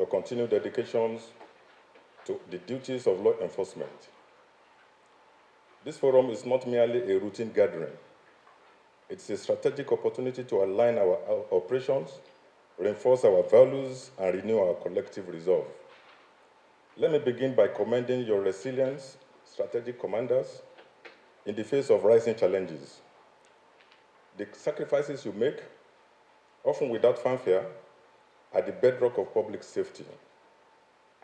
your continued dedications to the duties of law enforcement. This forum is not merely a routine gathering. It's a strategic opportunity to align our operations, reinforce our values, and renew our collective resolve. Let me begin by commending your resilience, strategic commanders, in the face of rising challenges. The sacrifices you make, often without fanfare, are the bedrock of public safety.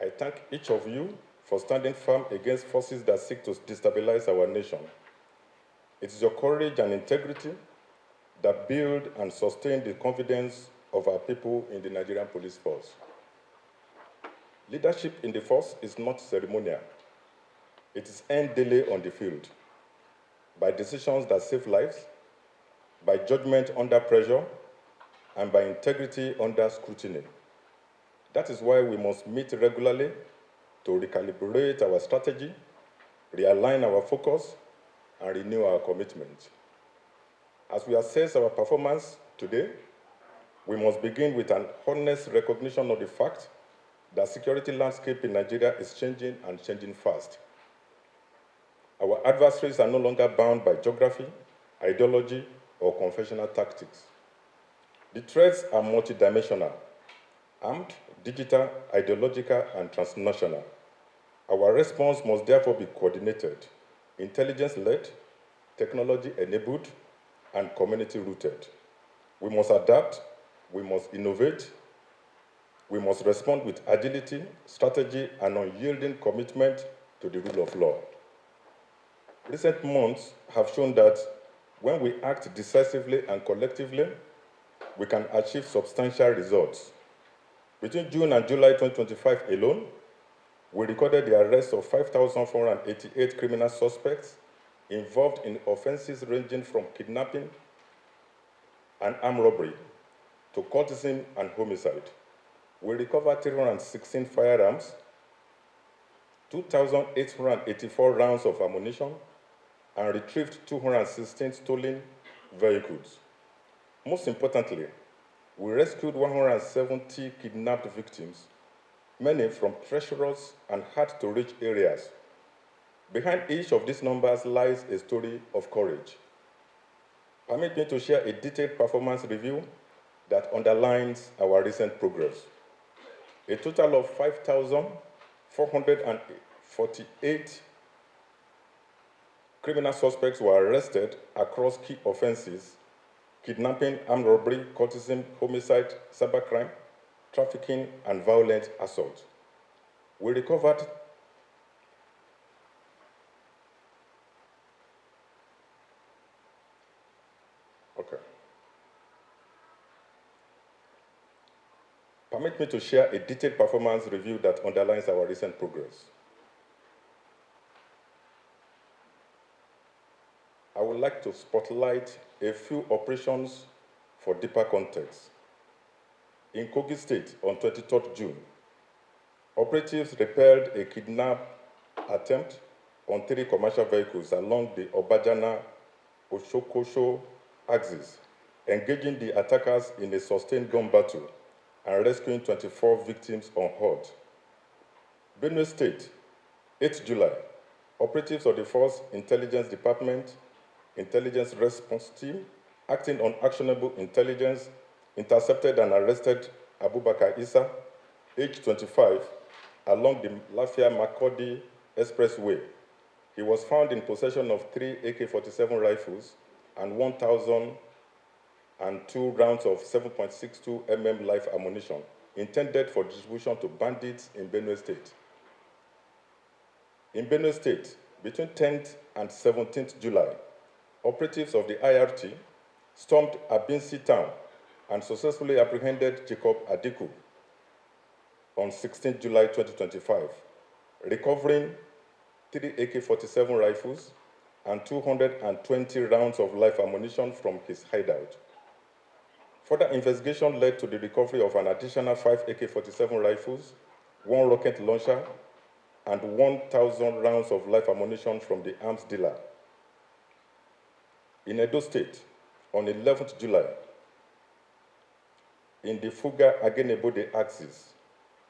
I thank each of you for standing firm against forces that seek to destabilize our nation. It is your courage and integrity that build and sustain the confidence of our people in the Nigerian police force. Leadership in the force is not ceremonial. It is earned daily on the field, by decisions that save lives, by judgment under pressure, and by integrity under scrutiny. That is why we must meet regularly to recalibrate our strategy, realign our focus, and renew our commitment. As we assess our performance today, we must begin with an honest recognition of the fact that security landscape in Nigeria is changing and changing fast. Our adversaries are no longer bound by geography, ideology, or conventional tactics. The threats are multidimensional, armed, digital, ideological, and transnational. Our response must therefore be coordinated, intelligence-led, technology-enabled, and community-rooted. We must adapt, we must innovate, we must respond with agility, strategy, and unyielding commitment to the rule of law. Recent months have shown that when we act decisively and collectively, we can achieve substantial results. Between June and July 2025 alone, we recorded the arrest of 5,488 criminal suspects involved in offenses ranging from kidnapping and armed robbery to cultism and homicide. We recovered 316 firearms, 2,884 rounds of ammunition, and retrieved 216 stolen vehicles. Most importantly, we rescued 170 kidnapped victims, many from treacherous and hard-to-reach areas. Behind each of these numbers lies a story of courage. Permit me to share a detailed performance review that underlines our recent progress. A total of 5,448 criminal suspects were arrested across key offenses: kidnapping, armed robbery, cultism, homicide, cybercrime, trafficking, and violent assault. We recovered Permit me to share a detailed performance review that underlines our recent progress. I would like to spotlight a few operations for deeper context. In Kogi State, on 23rd June, operatives repelled a kidnap attempt on 3 commercial vehicles along the Obajana-Oshokosho axis, engaging the attackers in a sustained gun battle and rescuing 24 victims unhurt. Benue State, 8th July, operatives of the Force Intelligence Department Intelligence Response Team, acting on actionable intelligence, intercepted and arrested Abubakar Issa, age 25, along the Lafia-Makurdi Expressway. He was found in possession of 3 AK-47 rifles and 1,002 rounds of 7.62 mm live ammunition, intended for distribution to bandits in Benue State. In Benue State, between 10th and 17th July, operatives of the IRT stormed Abinsi town and successfully apprehended Jacob Adiku on 16 July 2025, recovering 3 AK-47 rifles and 220 rounds of live ammunition from his hideout. Further investigation led to the recovery of an additional 5 AK-47 rifles, 1 rocket launcher, and 1,000 rounds of live ammunition from the arms dealer. In Edo State, on 11th July, in the Fuga-Agenebode axis,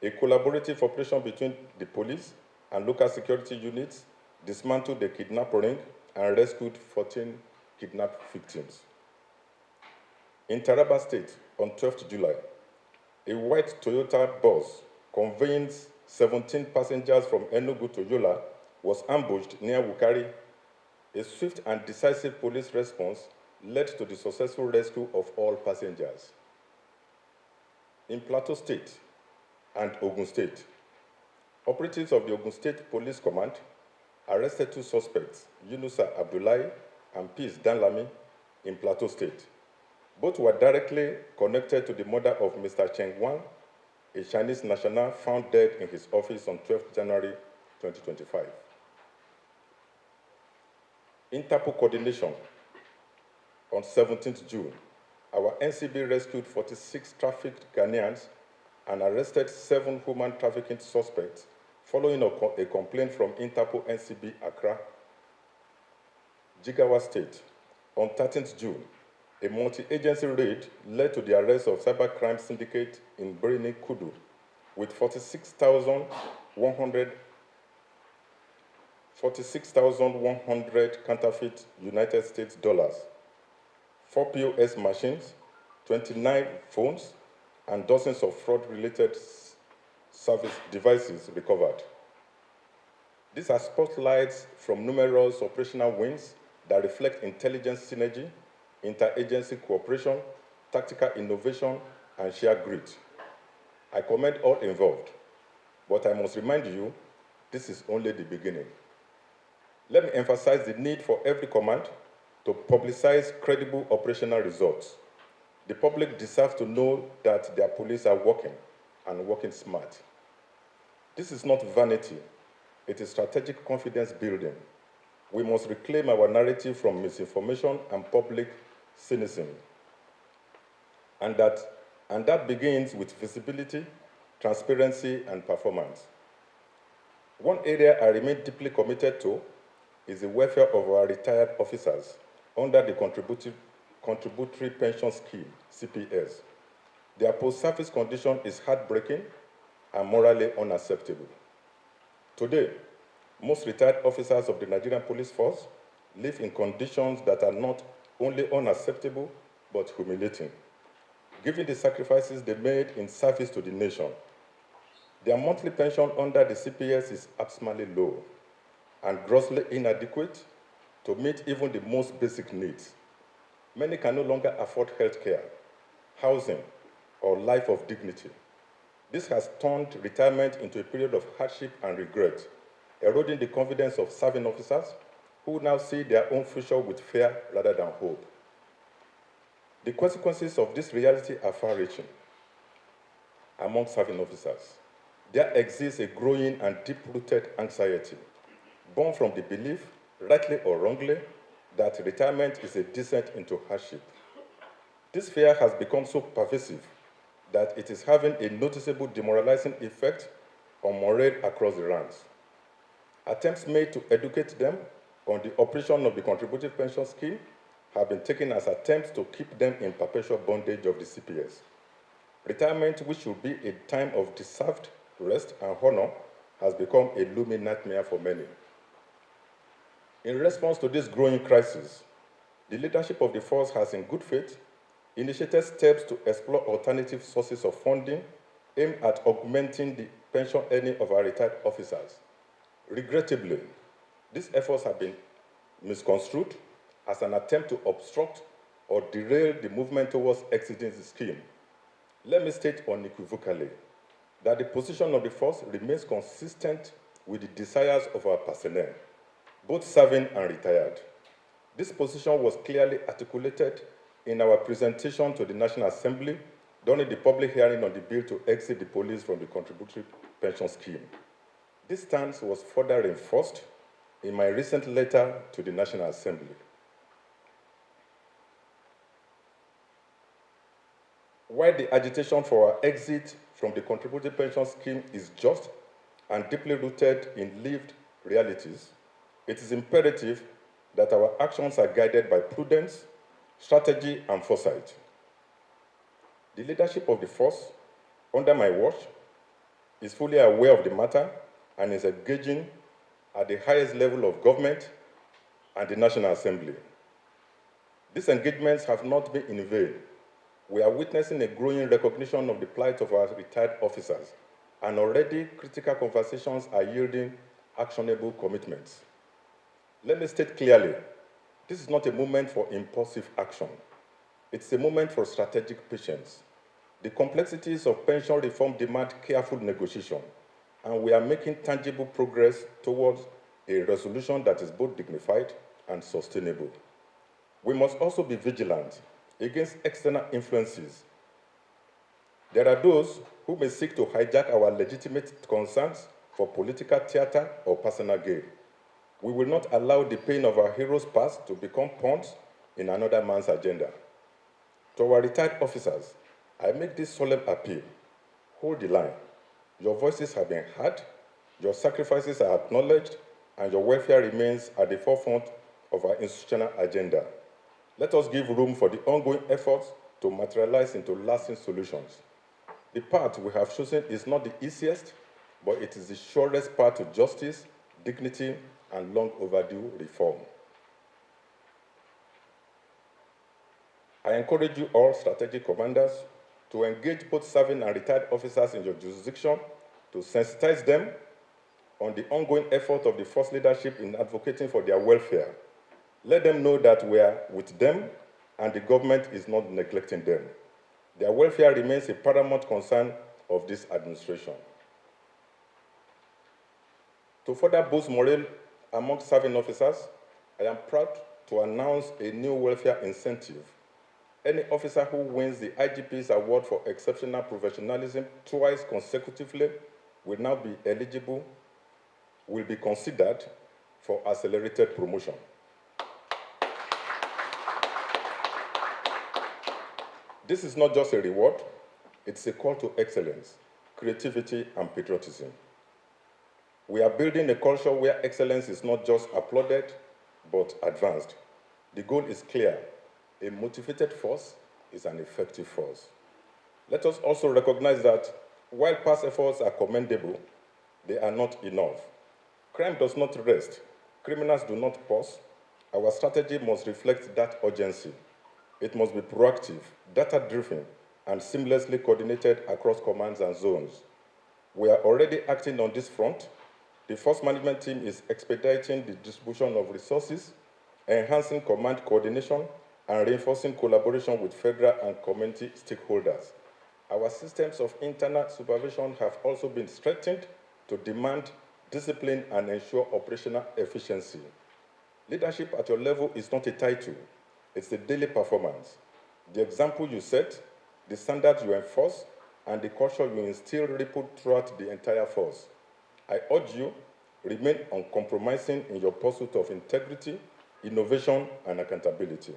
A collaborative operation between the police and local security units dismantled the kidnap ring and rescued 14 kidnapped victims. In Taraba State, on 12th July, a white Toyota bus conveying 17 passengers from Enugu to Yola was ambushed near Wukari. A swift and decisive police response led to the successful rescue of all passengers. In Plateau State and Ogun State, operatives of the Ogun State Police Command arrested two suspects, Yunusa Abdullahi and Peace Danlami, in Plateau State. Both were directly connected to the murder of Mr. Cheng Wang, a Chinese national found dead in his office on 12 January 2025. Interpol coordination. On 17th June, our NCB rescued 46 trafficked Ghanaians and arrested 7 human trafficking suspects following a complaint from Interpol NCB Accra. Jigawa State. On 13th June, a multi-agency raid led to the arrest of cybercrime syndicate in Birni Kudu with 46,100 counterfeit United States dollars, 4 POS machines, 29 phones, and dozens of fraud-related service devices recovered. These are spotlights from numerous operational wins that reflect intelligence synergy, interagency cooperation, tactical innovation, and shared grit. I commend all involved, but I must remind you, this is only the beginning. Let me emphasize the need for every command to publicize credible operational results. The public deserves to know that their police are working and working smart. This is not vanity, it is strategic confidence building. We must reclaim our narrative from misinformation and public cynicism. And that begins with visibility, transparency, and performance. One area I remain deeply committed to is the welfare of our retired officers under the Contributory Pension Scheme, CPS. Their post-service condition is heartbreaking and morally unacceptable. Today, most retired officers of the Nigerian Police Force live in conditions that are not only unacceptable, but humiliating, given the sacrifices they made in service to the nation. Their monthly pension under the CPS is abysmally low and grossly inadequate to meet even the most basic needs. Many can no longer afford health care, housing, or life of dignity. This has turned retirement into a period of hardship and regret, eroding the confidence of serving officers who now see their own future with fear rather than hope. The consequences of this reality are far-reaching. Among serving officers, there exists a growing and deep-rooted anxiety, born from the belief, rightly or wrongly, that retirement is a descent into hardship. This fear has become so pervasive that it is having a noticeable demoralizing effect on morale across the ranks. Attempts made to educate them on the operation of the contributive pension scheme have been taken as attempts to keep them in perpetual bondage of the CPS. Retirement, which should be a time of deserved rest and honor, has become a looming nightmare for many. In response to this growing crisis, the leadership of the force has, in good faith, initiated steps to explore alternative sources of funding aimed at augmenting the pension earning of our retired officers. Regrettably, these efforts have been misconstrued as an attempt to obstruct or derail the movement towards exiting the scheme. Let me state unequivocally that the position of the force remains consistent with the desires of our personnel, both serving and retired. This position was clearly articulated in our presentation to the National Assembly during the public hearing on the bill to exit the police from the contributory pension scheme. This stance was further reinforced in my recent letter to the National Assembly. While the agitation for our exit from the contributory pension scheme is just and deeply rooted in lived realities, it is imperative that our actions are guided by prudence, strategy, and foresight. The leadership of the force, under my watch, is fully aware of the matter and is engaging at the highest level of government and the National Assembly. These engagements have not been in vain. We are witnessing a growing recognition of the plight of our retired officers, and already critical conversations are yielding actionable commitments. Let me state clearly, this is not a moment for impulsive action. It's a moment for strategic patience. The complexities of pension reform demand careful negotiation, and we are making tangible progress towards a resolution that is both dignified and sustainable. We must also be vigilant against external influences. There are those who may seek to hijack our legitimate concerns for political theater or personal gain. We will not allow the pain of our heroes' past to become pawns in another man's agenda. To our retired officers, I make this solemn appeal. Hold the line. Your voices have been heard, your sacrifices are acknowledged, and your welfare remains at the forefront of our institutional agenda. Let us give room for the ongoing efforts to materialize into lasting solutions. The path we have chosen is not the easiest, but it is the surest path to justice, dignity, and long overdue reform. I encourage you all strategic commanders to engage both serving and retired officers in your jurisdiction to sensitize them on the ongoing effort of the force leadership in advocating for their welfare. Let them know that we are with them and the government is not neglecting them. Their welfare remains a paramount concern of this administration. To further boost morale among serving officers, I am proud to announce a new welfare incentive. Any officer who wins the IGP's award for exceptional professionalism twice consecutively will now be eligible, will be considered for accelerated promotion. This is not just a reward, it's a call to excellence, creativity, and patriotism. We are building a culture where excellence is not just applauded, but advanced. The goal is clear. A motivated force is an effective force. Let us also recognize that while past efforts are commendable, they are not enough. Crime does not rest. Criminals do not pause. Our strategy must reflect that urgency. It must be proactive, data-driven, and seamlessly coordinated across commands and zones. We are already acting on this front. The force management team is expediting the distribution of resources, enhancing command coordination, and reinforcing collaboration with federal and community stakeholders. Our systems of internal supervision have also been strengthened to demand discipline and ensure operational efficiency. Leadership at your level is not a title, it's a daily performance. The example you set, the standards you enforce, and the culture you instill ripple throughout the entire force. I urge you, remain uncompromising in your pursuit of integrity, innovation, and accountability.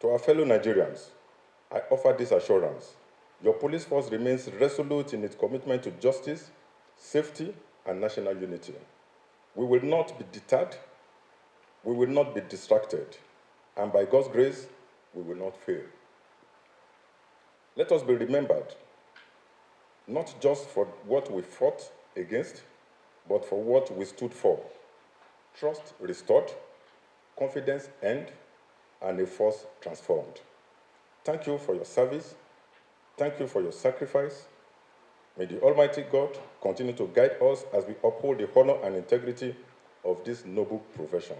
To our fellow Nigerians, I offer this assurance. Your police force remains resolute in its commitment to justice, safety, and national unity. We will not be deterred, we will not be distracted, and by God's grace, we will not fail. Let us be remembered, not just for what we fought against, but for what we stood for. Trust restored, confidence earned, and a force transformed. Thank you for your service. Thank you for your sacrifice. May the Almighty God continue to guide us as we uphold the honor and integrity of this noble profession.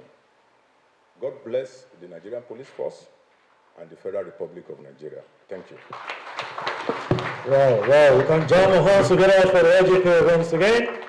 God bless the Nigerian Police Force and the Federal Republic of Nigeria. Thank you. Wow, we can jam our hands together for the IGP once again.